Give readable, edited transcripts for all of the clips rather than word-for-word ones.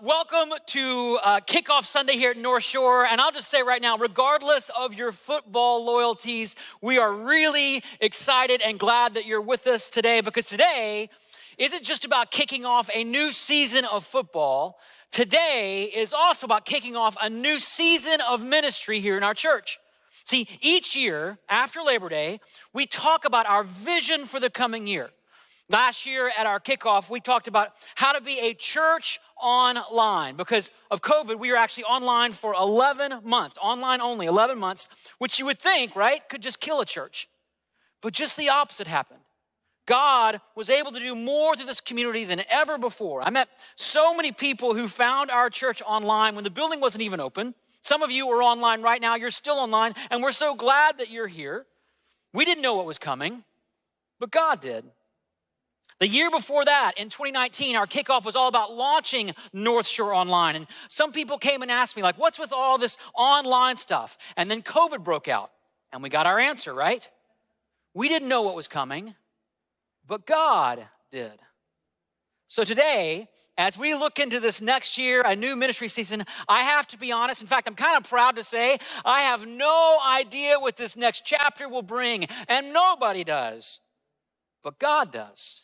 Welcome to Kickoff Sunday here at North Shore. And I'll just say right now, regardless of your football loyalties, we are really excited and glad that you're with us today, because today isn't just about kicking off a new season of football. Today is also about kicking off a new season of ministry here in our church. See, each year after Labor Day, we talk about our vision for the coming year. Last year at our kickoff, we talked about how to be a church online. Because of COVID, we were actually online for 11 months, online only, 11 months, which you would think, right, could just kill a church. But just the opposite happened. God was able to do more through this community than ever before. I met so many people who found our church online when the building wasn't even open. Some of you are online right now, you're still online, and we're so glad that you're here. We didn't know what was coming, but God did. The year before that, in 2019, our kickoff was all about launching North Shore Online. And some people came and asked me, like, what's with all this online stuff? And then COVID broke out, and we got our answer, right? We didn't know what was coming, but God did. So today, as we look into this next year, a new ministry season, I have to be honest. In fact, I'm kind of proud to say I have no idea what this next chapter will bring, and nobody does, but God does.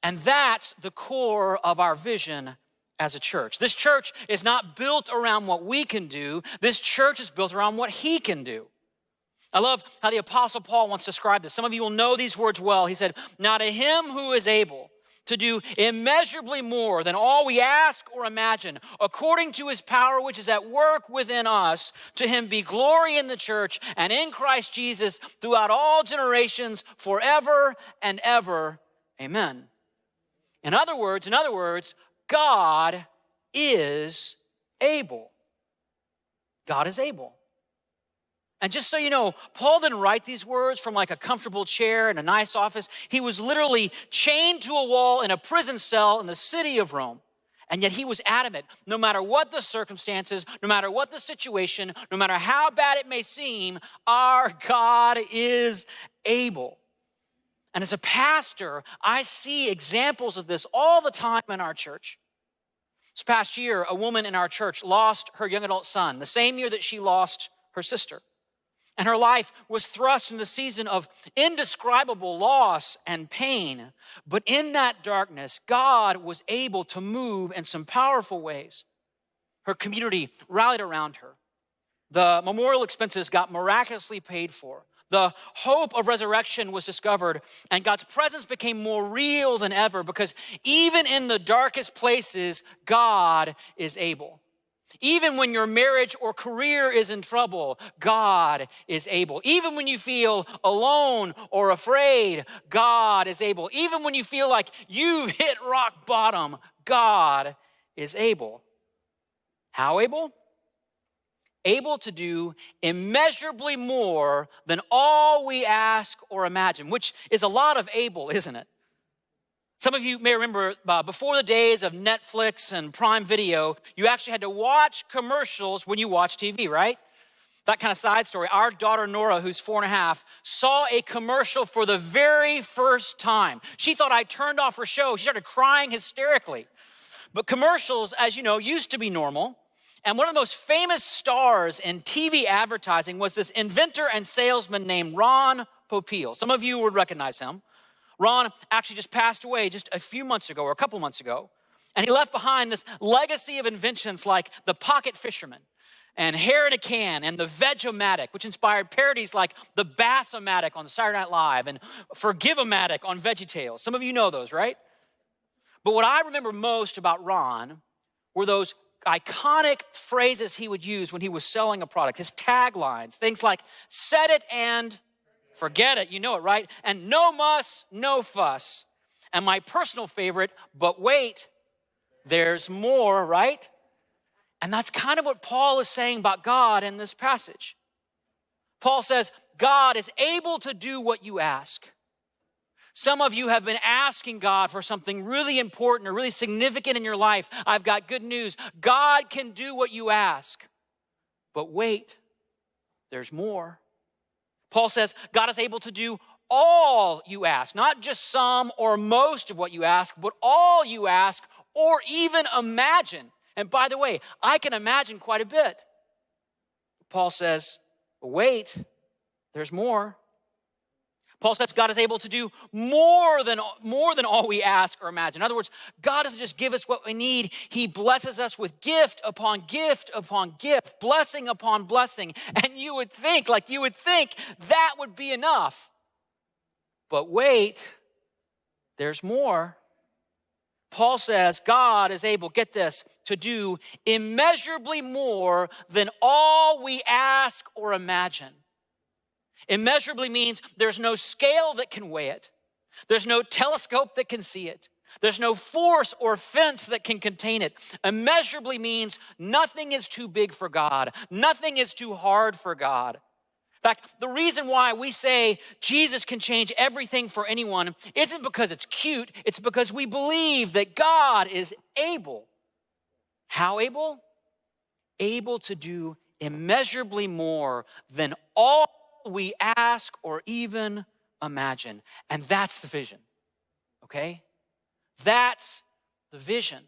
And that's the core of our vision as a church. This church is not built around what we can do. This church is built around what He can do. I love how the Apostle Paul once described this. Some of you will know these words well. He said, "Now to Him who is able to do immeasurably more than all we ask or imagine, according to His power which is at work within us, to Him be glory in the church and in Christ Jesus throughout all generations, forever and ever. Amen." In other words, God is able. God is able. And just so you know, Paul didn't write these words from like a comfortable chair in a nice office. He was literally chained to a wall in a prison cell in the city of Rome. And yet he was adamant, no matter what the circumstances, no matter what the situation, no matter how bad it may seem, our God is able. And as a pastor, I see examples of this all the time in our church. This past year, a woman in our church lost her young adult son, the same year that she lost her sister. And her life was thrust into a season of indescribable loss and pain. But in that darkness, God was able to move in some powerful ways. Her community rallied around her. The memorial expenses got miraculously paid for. The hope of resurrection was discovered, and God's presence became more real than ever, because even in the darkest places, God is able. Even when your marriage or career is in trouble, God is able. Even when you feel alone or afraid, God is able. Even when you feel like you've hit rock bottom, God is able. How able? Able to do immeasurably more than all we ask or imagine, which is a lot of able, isn't it? Some of you may remember before the days of Netflix and Prime Video, you actually had to watch commercials when you watch TV, right? That kind of side story. Our daughter Nora, who's 4.5, saw a commercial for the very first time. She thought I turned off her show. She started crying hysterically. But commercials, as you know, used to be normal. And one of the most famous stars in TV advertising was this inventor and salesman named Ron Popeil. Some of you would recognize him. Ron actually just passed away just a few months ago, or a couple months ago. And he left behind this legacy of inventions like the pocket fisherman and hair in a can and the Veg-O-Matic, which inspired parodies like the Bass-O-Matic on Saturday Night Live and Forgive-O-Matic on VeggieTales. Some of you know those, right? But what I remember most about Ron were those iconic phrases he would use when he was selling a product, his taglines, things like, set it and forget it, you know it, right? And no muss, no fuss. And my personal favorite, but wait, there's more, right? And that's kind of what Paul is saying about God in this passage. Paul says, God is able to do what you ask. Some of you have been asking God for something really important or really significant in your life. I've got good news. God can do what you ask. But wait, there's more. Paul says God is able to do all you ask, not just some or most of what you ask, but all you ask or even imagine. And by the way, I can imagine quite a bit. Paul says, but wait, there's more. Paul says God is able to do more than all we ask or imagine. In other words, God doesn't just give us what we need. He blesses us with gift upon gift upon gift, blessing upon blessing. And you would think that would be enough. But wait, there's more. Paul says God is able, get this, to do immeasurably more than all we ask or imagine. Immeasurably means there's no scale that can weigh it. There's no telescope that can see it. There's no force or fence that can contain it. Immeasurably means nothing is too big for God. Nothing is too hard for God. In fact, the reason why we say Jesus can change everything for anyone isn't because it's cute. It's because we believe that God is able. How able? Able to do immeasurably more than all we ask or even imagine. And that's the vision, okay? That's the vision.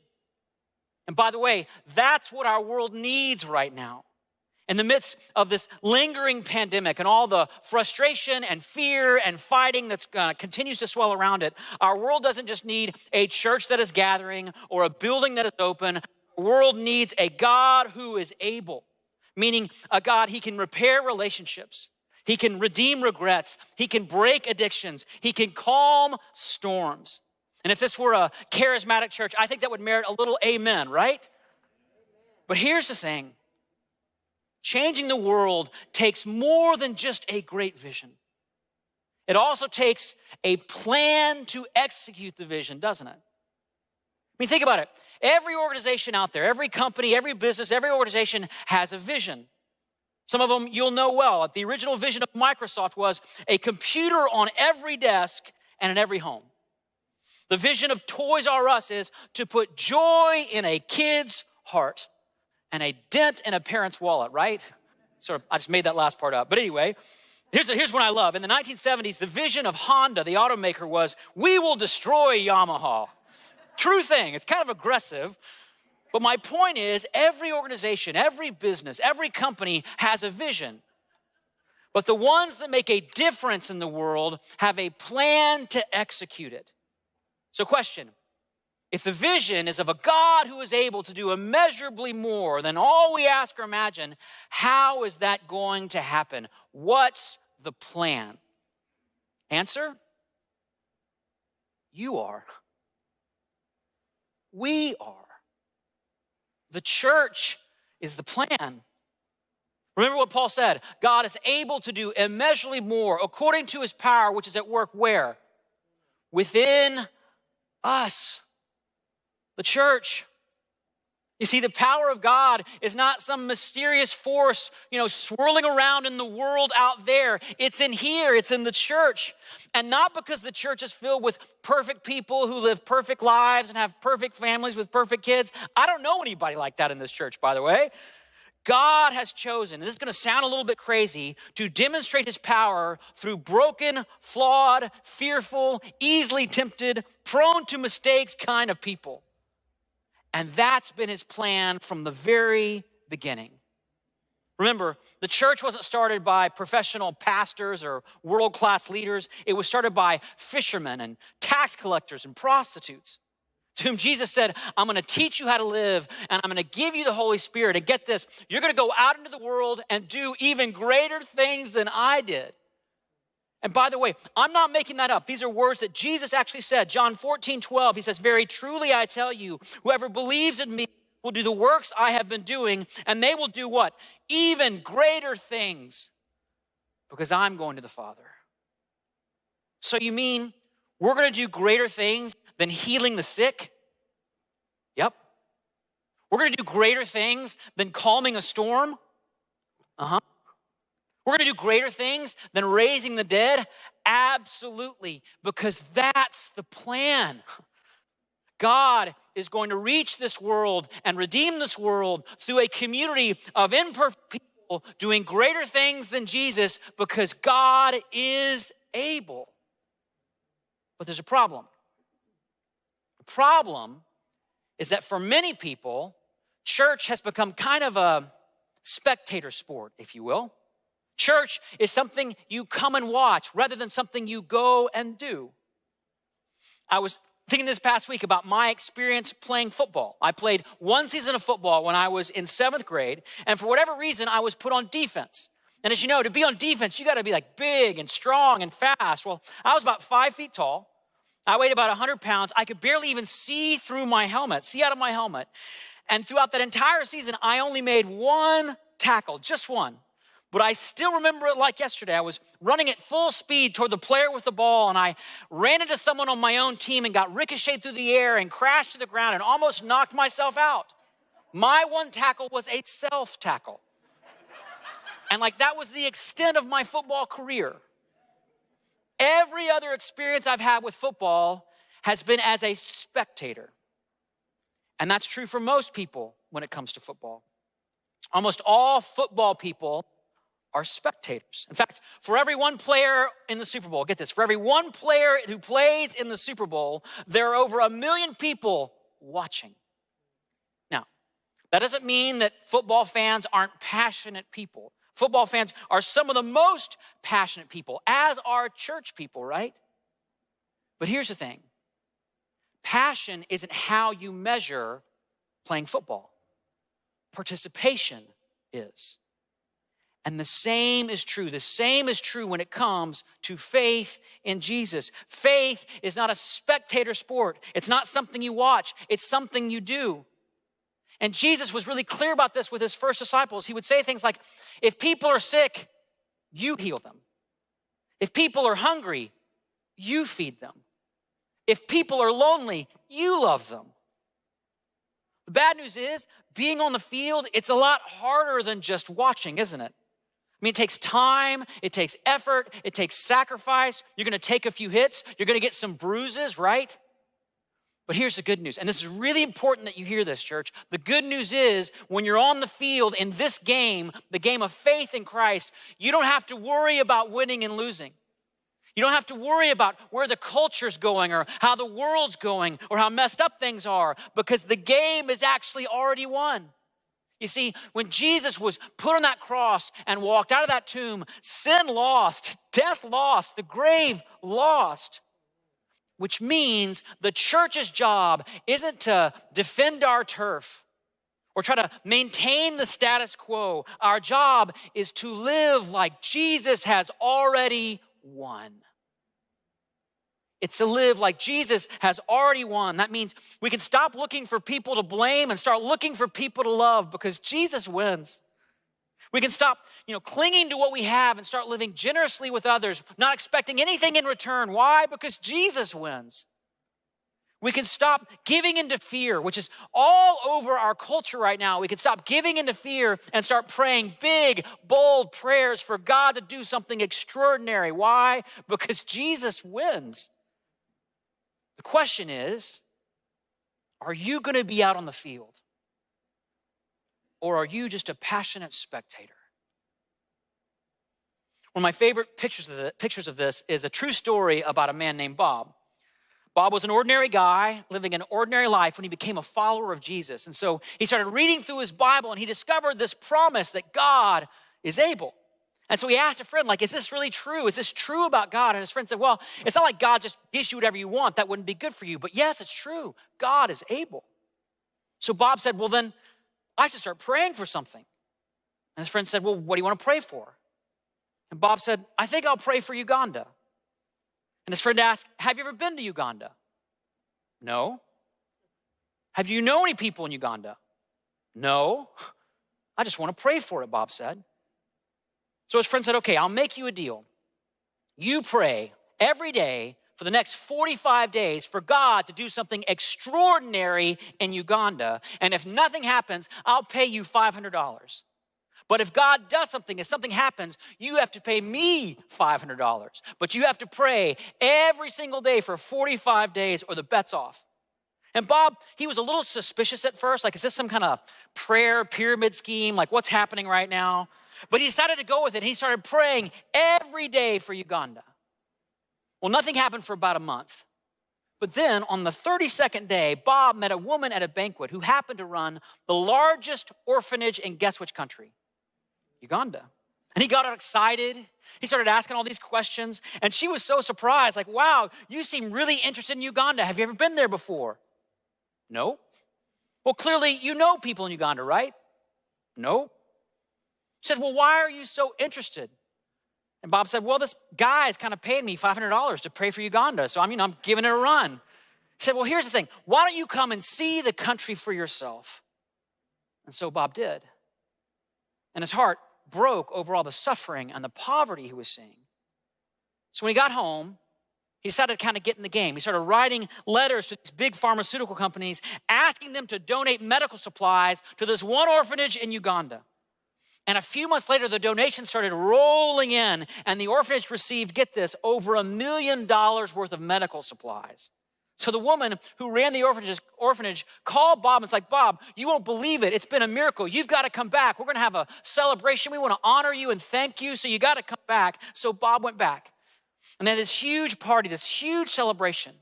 And by the way, that's what our world needs right now. In the midst of this lingering pandemic and all the frustration and fear and fighting that continues to swell around it, our world doesn't just need a church that is gathering or a building that is open. Our world needs a God who is able, meaning a God, he can repair relationships. He can redeem regrets. He can break addictions. He can calm storms. And if this were a charismatic church, I think that would merit a little amen, right? But here's the thing. Changing the world takes more than just a great vision. It also takes a plan to execute the vision, doesn't it? I mean, think about it. Every organization out there, every company, every business, every organization has a vision. Some of them you'll know well. The original vision of Microsoft was a computer on every desk and in every home. The vision of Toys R Us is to put joy in a kid's heart and a dent in a parent's wallet, right? I just made that last part up. But anyway, here's what I love. In the 1970s, the vision of Honda, the automaker, was, we will destroy Yamaha. True thing. It's kind of aggressive. But my point is, every organization, every business, every company has a vision. But the ones that make a difference in the world have a plan to execute it. So question, if the vision is of a God who is able to do immeasurably more than all we ask or imagine, how is that going to happen? What's the plan? Answer, you are. We are. The church is the plan. Remember what Paul said, God is able to do immeasurably more according to his power, which is at work where? Within us, the church. You see, the power of God is not some mysterious force, swirling around in the world out there. It's in here, it's in the church. And not because the church is filled with perfect people who live perfect lives and have perfect families with perfect kids. I don't know anybody like that in this church, by the way. God has chosen, and this is going to sound a little bit crazy, to demonstrate his power through broken, flawed, fearful, easily tempted, prone to mistakes kind of people. And that's been his plan from the very beginning. Remember, the church wasn't started by professional pastors or world-class leaders. It was started by fishermen and tax collectors and prostitutes, to whom Jesus said, I'm going to teach you how to live, and I'm going to give you the Holy Spirit. And get this, you're going to go out into the world and do even greater things than I did. And by the way, I'm not making that up. These are words that Jesus actually said. John 14:12, he says, very truly I tell you, whoever believes in me will do the works I have been doing, and they will do what? Even greater things, because I'm going to the Father. So you mean we're going to do greater things than healing the sick? Yep. We're going to do greater things than calming a storm? Uh-huh. We're going to do greater things than raising the dead? Absolutely, because that's the plan. God is going to reach this world and redeem this world through a community of imperfect people doing greater things than Jesus, because God is able. But there's a problem. The problem is that for many people, church has become kind of a spectator sport, if you will. Church is something you come and watch rather than something you go and do. I was thinking this past week about my experience playing football. I played one season of football when I was in 7th grade, and for whatever reason, I was put on defense. And as you know, to be on defense, you gotta be like big and strong and fast. Well, I was about 5 feet tall. I weighed about 100 pounds. I could barely even see through my helmet, see out of my helmet. And throughout that entire season, I only made one tackle, just one. But I still remember it like yesterday. I was running at full speed toward the player with the ball, and I ran into someone on my own team and got ricocheted through the air and crashed to the ground and almost knocked myself out. My one tackle was a self-tackle. And like that was the extent of my football career. Every other experience I've had with football has been as a spectator. And that's true for most people when it comes to football. Almost all football people are spectators. In fact, for every one player in the Super Bowl, get this, for every one player who plays in the Super Bowl, there are over 1 million people watching. Now, that doesn't mean that football fans aren't passionate people. Football fans are some of the most passionate people, as are church people, right? But here's the thing. Passion isn't how you measure playing football. Participation is. And the same is true. The same is true when it comes to faith in Jesus. Faith is not a spectator sport. It's not something you watch. It's something you do. And Jesus was really clear about this with his first disciples. He would say things like, if people are sick, you heal them. If people are hungry, you feed them. If people are lonely, you love them. The bad news is, being on the field, it's a lot harder than just watching, isn't it? I mean, it takes time, it takes effort, it takes sacrifice. You're gonna take a few hits, you're gonna get some bruises, right? But here's the good news, and this is really important that you hear this, church. The good news is, when you're on the field in this game, the game of faith in Christ, you don't have to worry about winning and losing. You don't have to worry about where the culture's going or how the world's going or how messed up things are, because the game is actually already won. You see, when Jesus was put on that cross and walked out of that tomb, sin lost, death lost, the grave lost, which means the church's job isn't to defend our turf or try to maintain the status quo. Our job is to live like Jesus has already won. It's to live like Jesus has already won. That means we can stop looking for people to blame and start looking for people to love, because Jesus wins. We can stop, clinging to what we have and start living generously with others, not expecting anything in return. Why? Because Jesus wins. We can stop giving into fear, which is all over our culture right now. We can stop giving into fear and start praying big, bold prayers for God to do something extraordinary. Why? Because Jesus wins. The question is, are you going to be out on the field? Or are you just a passionate spectator? One of my favorite pictures of this is a true story about a man named Bob. Bob was an ordinary guy living an ordinary life when he became a follower of Jesus. And so he started reading through his Bible, and he discovered this promise that God is able. And so he asked a friend, is this really true? Is this true about God? And his friend said, well, it's not like God just gives you whatever you want. That wouldn't be good for you. But yes, it's true. God is able. So Bob said, well, then I should start praying for something. And his friend said, well, what do you want to pray for? And Bob said, I think I'll pray for Uganda. And his friend asked, have you ever been to Uganda? No. Have you known any people in Uganda? No. I just want to pray for it, Bob said. So his friend said, okay, I'll make you a deal. You pray every day for the next 45 days for God to do something extraordinary in Uganda. And if nothing happens, I'll pay you $500. But if God does something, if something happens, you have to pay me $500. But you have to pray every single day for 45 days or the bet's off. And Bob, he was a little suspicious at first. Is this some kind of prayer pyramid scheme? What's happening right now? But he decided to go with it, and he started praying every day for Uganda. Well, nothing happened for about a month. But then on the 32nd day, Bob met a woman at a banquet who happened to run the largest orphanage in guess which country? Uganda. And he got excited. He started asking all these questions. And she was so surprised, like, wow, you seem really interested in Uganda. Have you ever been there before? No. Well, clearly you know people in Uganda, right? No. She said, well, why are you so interested? And Bob said, well, this guy is kind of paying me $500 to pray for Uganda. So I'm giving it a run. He said, well, here's the thing. Why don't you come and see the country for yourself? And so Bob did. And his heart broke over all the suffering and the poverty he was seeing. So when he got home, he decided to kind of get in the game. He started writing letters to these big pharmaceutical companies, asking them to donate medical supplies to this one orphanage in Uganda. And a few months later, the donations started rolling in, and the orphanage received, get this, over $1 million worth of medical supplies. So the woman who ran the orphanage called Bob and was like, Bob, you won't believe it. It's been a miracle. You've got to come back. We're going to have a celebration. We want to honor you and thank you, so you got to come back. So Bob went back. And they had this huge party, this huge celebration.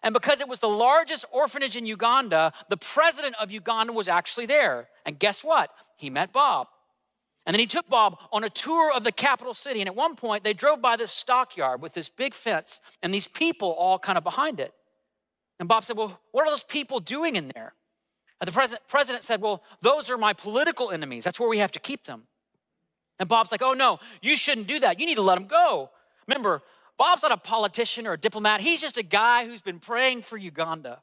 And because it was the largest orphanage in Uganda, the president of Uganda was actually there. And guess what? He met Bob. And then he took Bob on a tour of the capital city. And at one point, they drove by this stockyard with this big fence and these people all kind of behind it. And Bob said, well, what are those people doing in there? And the president said, well, those are my political enemies. That's where we have to keep them. And Bob's like, oh, no, you shouldn't do that. You need to let them go. Remember, Bob's not a politician or a diplomat. He's just a guy who's been praying for Uganda.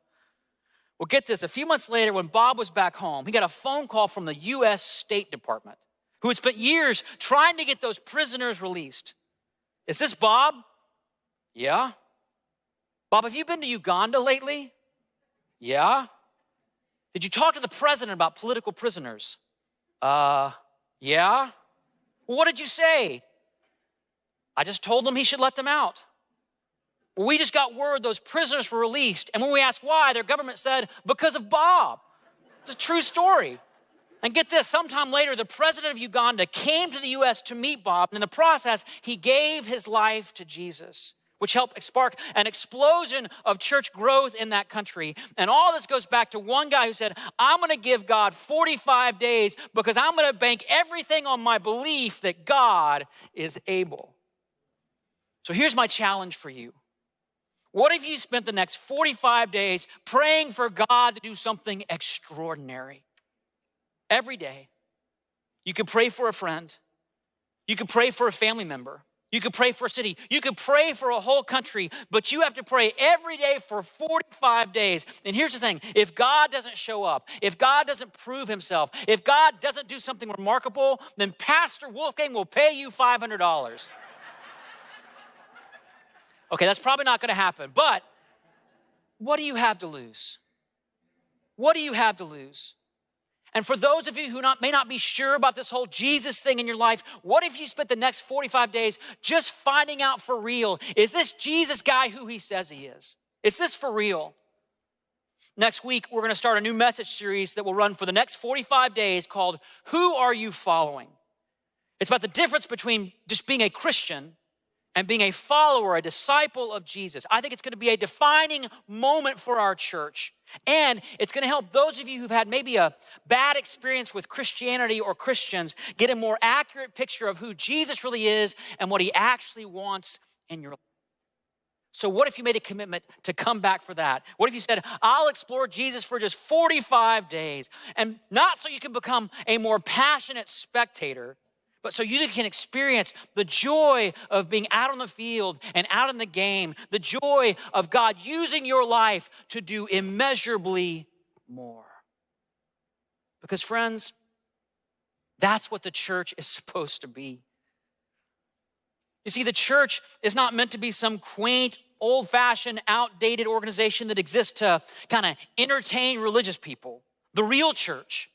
Well, get this. A few months later, when Bob was back home, he got a phone call from the U.S. State Department, who had spent years trying to get those prisoners released. Is this Bob? Yeah. Bob, have you been to Uganda lately? Yeah. Did you talk to the president about political prisoners? Yeah. Well, what did you say? I just told him he should let them out. Well, we just got word those prisoners were released. And when we asked why, their government said, because of Bob. It's a true story. And get this, sometime later, the president of Uganda came to the U.S. to meet Bob. And in the process, he gave his life to Jesus, which helped spark an explosion of church growth in that country. And all this goes back to one guy who said, I'm going to give God 45 days because I'm going to bank everything on my belief that God is able. So here's my challenge for you. What if you spent the next 45 days praying for God to do something extraordinary? Every day, you could pray for a friend. You could pray for a family member. You could pray for a city. You could pray for a whole country, but you have to pray every day for 45 days. And here's the thing. If God doesn't show up, if God doesn't prove himself, if God doesn't do something remarkable, then Pastor Wolfgang will pay you $500. Okay, that's probably not going to happen, but what do you have to lose? What do you have to lose? And for those of you who may not be sure about this whole Jesus thing in your life, what if you spent the next 45 days just finding out for real, is this Jesus guy who he says he is? Is this for real? Next week, we're going to start a new message series that will run for the next 45 days called Who Are You Following? It's about the difference between just being a Christian and being a follower, a disciple of Jesus. I think it's going to be a defining moment for our church. And it's going to help those of you who've had maybe a bad experience with Christianity or Christians get a more accurate picture of who Jesus really is and what he actually wants in your life. So what if you made a commitment to come back for that? What if you said, I'll explore Jesus for just 45 days, and not so you can become a more passionate spectator, but so you can experience the joy of being out on the field and out in the game, the joy of God using your life to do immeasurably more. Because friends, that's what the church is supposed to be. You see, the church is not meant to be some quaint, old-fashioned, outdated organization that exists to kind of entertain religious people. The real church,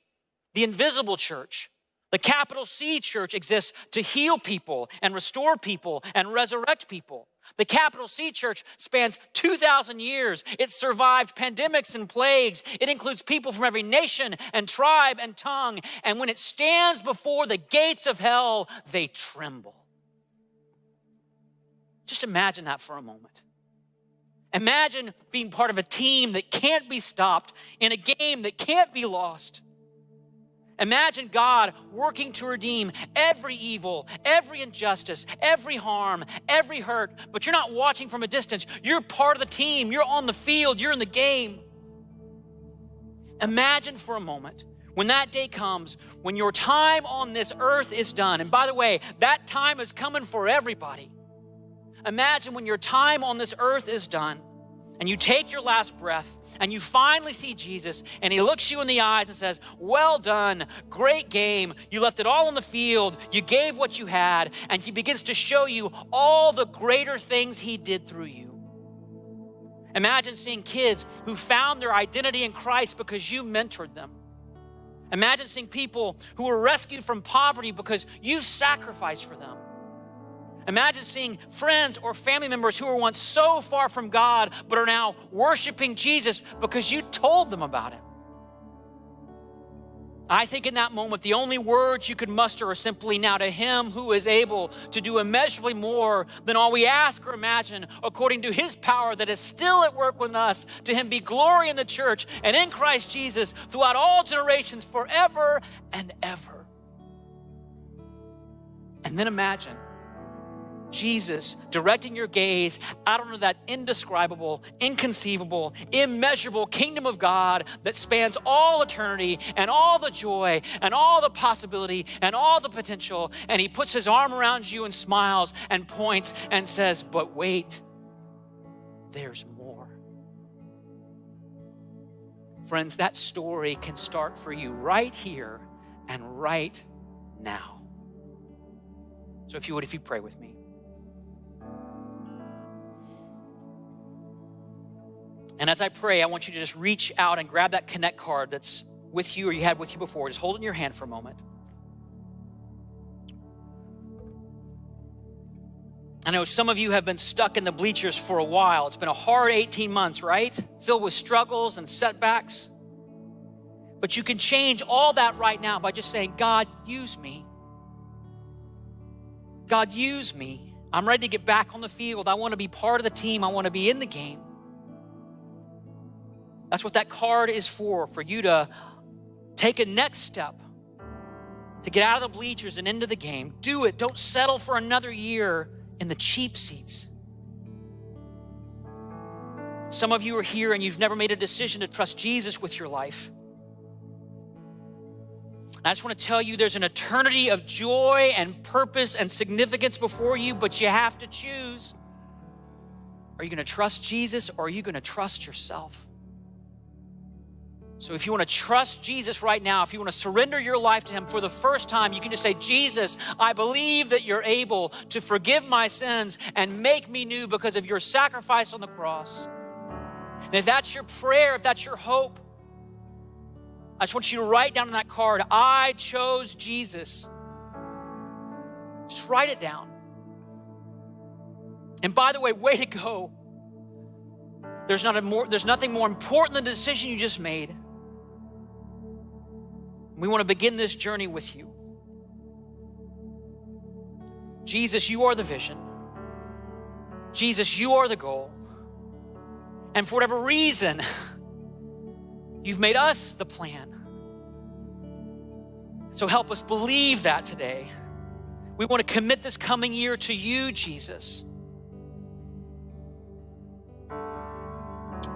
the invisible church, the capital C church exists to heal people and restore people and resurrect people. The capital C church spans 2,000 years. It survived pandemics and plagues. It includes people from every nation and tribe and tongue. And when it stands before the gates of hell, they tremble. Just imagine that for a moment. Imagine being part of a team that can't be stopped, in a game that can't be lost. Imagine God working to redeem every evil, every injustice, every harm, every hurt, but you're not watching from a distance. You're part of the team. You're on the field. You're in the game. Imagine for a moment when that day comes, when your time on this earth is done. And by the way, that time is coming for everybody. Imagine when your time on this earth is done and you take your last breath and you finally see Jesus and he looks you in the eyes and says, well done, great game. You left it all on the field. You gave what you had, and he begins to show you all the greater things he did through you. Imagine seeing kids who found their identity in Christ because you mentored them. Imagine seeing people who were rescued from poverty because you sacrificed for them. Imagine seeing friends or family members who were once so far from God but are now worshiping Jesus because you told them about him. I think in that moment, the only words you could muster are simply, now to him who is able to do immeasurably more than all we ask or imagine, according to his power that is still at work within us, to him be glory in the church and in Christ Jesus throughout all generations, forever and ever. And then imagine Jesus directing your gaze out onto that indescribable, inconceivable, immeasurable kingdom of God that spans all eternity and all the joy and all the possibility and all the potential. And he puts his arm around you and smiles and points and says, but wait, there's more. Friends, that story can start for you right here and right now. So if you pray with me. And as I pray, I want you to just reach out and grab that Connect card that's with you or you had with you before. Just hold it in your hand for a moment. I know some of you have been stuck in the bleachers for a while. It's been a hard 18 months, right? Filled with struggles and setbacks. But you can change all that right now by just saying, God, use me. God, use me. I'm ready to get back on the field. I want to be part of the team. I want to be in the game. That's what that card is for you to take a next step, to get out of the bleachers and into the game. Do it. Don't settle for another year in the cheap seats. Some of you are here and you've never made a decision to trust Jesus with your life. I just want to tell you there's an eternity of joy and purpose and significance before you, but you have to choose. Are you going to trust Jesus or are you going to trust yourself? So if you want to trust Jesus right now, if you want to surrender your life to him for the first time, you can just say, Jesus, I believe that you're able to forgive my sins and make me new because of your sacrifice on the cross. And if that's your prayer, if that's your hope, I just want you to write down on that card, I chose Jesus. Just write it down. And by the way, way to go. There's nothing more important than the decision you just made. We want to begin this journey with you. Jesus, you are the vision. Jesus, you are the goal. And for whatever reason, you've made us the plan. So help us believe that today. We want to commit this coming year to you, Jesus.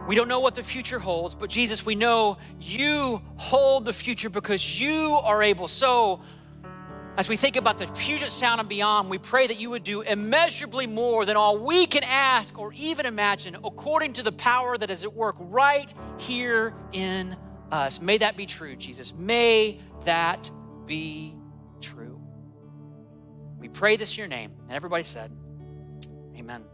We don't know what the future holds, but Jesus, we know you hold the future because you are able. So as we think about the Puget Sound and beyond, we pray that you would do immeasurably more than all we can ask or even imagine, according to the power that is at work right here in us. May that be true, Jesus. May that be true. We pray this in your name. And everybody said, amen.